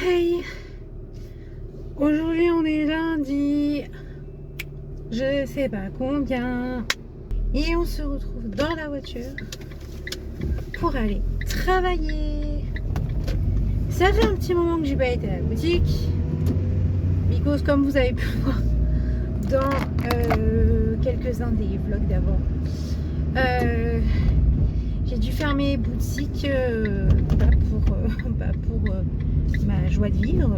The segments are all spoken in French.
Hey, aujourd'hui on est lundi, je sais pas combien, et on se retrouve dans la voiture pour aller travailler. Ça fait un petit moment que j'ai pas été à la boutique, because comme vous avez pu voir dans quelques-uns des vlogs d'avant, j'ai dû fermer boutique pour ma joie de vivre.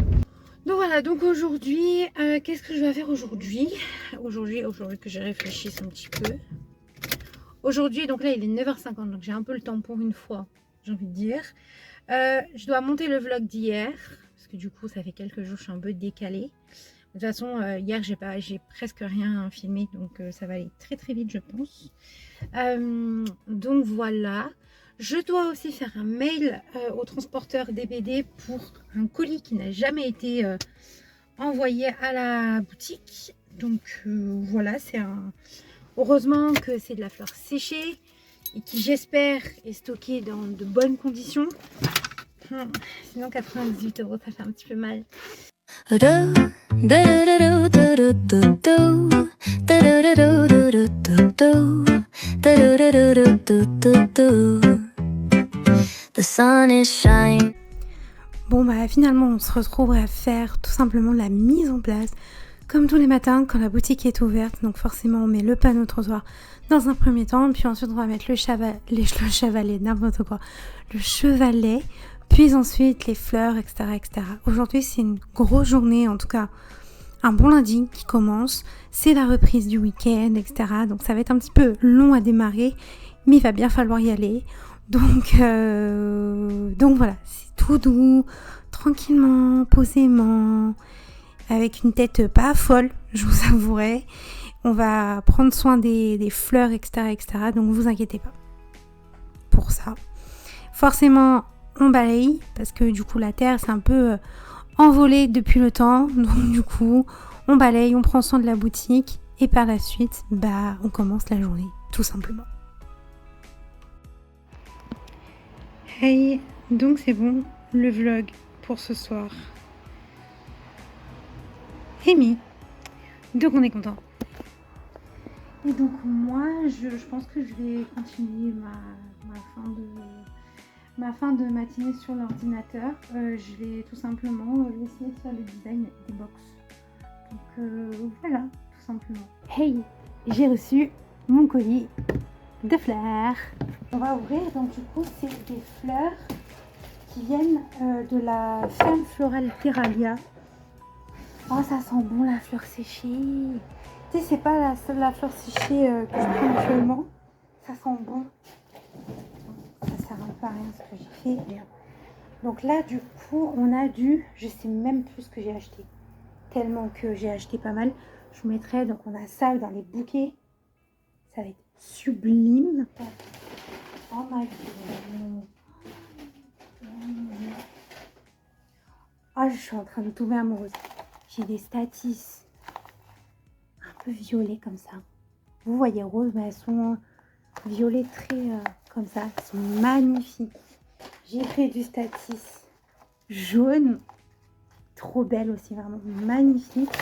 Donc voilà, donc aujourd'hui, qu'est-ce que je vais faire aujourd'hui? Aujourd'hui que j'ai réfléchi un petit peu. Aujourd'hui, donc là il est 9h50, donc j'ai un peu le temps pour une fois, j'ai envie de dire. Je dois monter le vlog d'hier, parce que du coup ça fait quelques jours, je suis un peu décalée. De toute façon, hier j'ai presque rien filmé, donc ça va aller très très vite je pense. Donc voilà. Je dois aussi faire un mail au transporteur DPD pour un colis qui n'a jamais été envoyé à la boutique. Donc voilà, c'est un... Heureusement que c'est de la fleur séchée et qui j'espère est stockée dans de bonnes conditions. Sinon 98 €, ça fait un petit peu mal. The sun is shining. Bon bah finalement on se retrouve à faire tout simplement la mise en place comme tous les matins quand la boutique est ouverte. Donc forcément on met le panneau trottoir dans un premier temps, puis ensuite on va mettre le chevalet, n'importe quoi, le chevalet, puis ensuite les fleurs, etc. etc. Aujourd'hui c'est une grosse journée, en tout cas un bon lundi qui commence, c'est la reprise du week-end, etc. Donc ça va être un petit peu long à démarrer, mais il va bien falloir y aller. Donc voilà, c'est tout doux, tranquillement, posément, avec une tête pas folle, je vous avouerai. On va prendre soin des fleurs, etc., etc. Donc vous inquiétez pas pour ça. Forcément, on balaye, parce que du coup la terre c'est un peu envolée depuis le temps. Donc du coup, on balaye, on prend soin de la boutique, et par la suite, bah on commence la journée, tout simplement. Hey, donc c'est bon, le vlog pour ce soir est mis, donc on est content. Et donc moi, je pense que je vais continuer ma fin de matinée sur l'ordinateur. Je vais tout simplement essayer de faire le design des box. Donc voilà, tout simplement. Hey, j'ai reçu mon colis de fleurs. On va ouvrir, donc du coup c'est des fleurs qui viennent de la ferme florale Terralia. Oh, ça sent bon la fleur séchée. Tu sais, c'est pas la fleur séchée que je prends actuellement. Ça sent bon. Ça sert un peu à rien ce que j'ai fait. Donc là, du coup, on a du... Je sais même plus ce que j'ai acheté. Tellement que j'ai acheté pas mal. Je vous mettrai, donc on a ça dans les bouquets. Ça va être sublime. Oh my god. Oh, je suis en train de tomber amoureuse. J'ai des statis un peu violets comme ça. Vous voyez rose, mais elles sont violets très comme ça. Elles sont magnifiques. J'ai pris du statis jaune. Trop belle aussi, vraiment magnifique.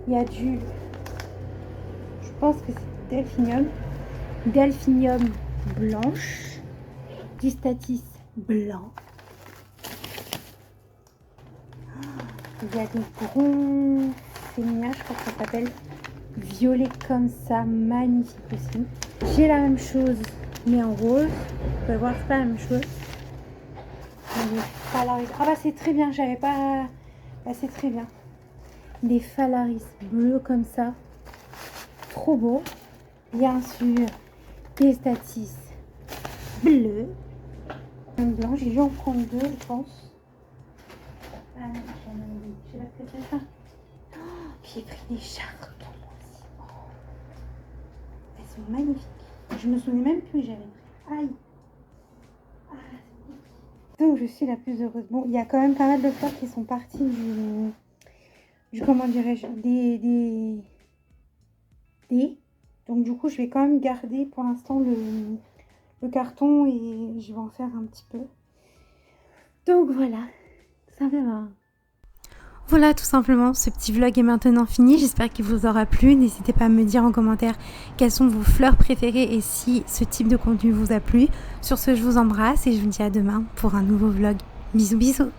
Il y a du... Je pense que c'est delphinium. Delphinium blanche. Du statis blanc. Il y a des gros féminin, je crois que ça s'appelle violet comme ça, magnifique aussi. J'ai la même chose mais en rose. Vous pouvez voir, c'est pas la même chose. Phalaris. Ah bah c'est très bien, j'avais pas... Bah c'est très bien. Des phalaris bleus comme ça. Trop beau. Bien sûr, des statis bleus. Un blanc, j'ai dû en prendre deux, je pense. Ah non, j'ai la tête. J'ai pris des charlottes aussi. Oh. Elles sont magnifiques. Je me souvenais même plus que j'avais pris. Aïe. Ah, donc je suis la plus heureuse. Bon, il y a quand même pas mal de fleurs qui sont parties du comment dirais-je, des. Donc du coup, je vais quand même garder pour l'instant le carton et je vais en faire un petit peu. Donc voilà, simplement. Voilà, tout simplement, ce petit vlog est maintenant fini. J'espère qu'il vous aura plu. N'hésitez pas à me dire en commentaire quelles sont vos fleurs préférées et si ce type de contenu vous a plu. Sur ce, je vous embrasse et je vous dis à demain pour un nouveau vlog. Bisous bisous.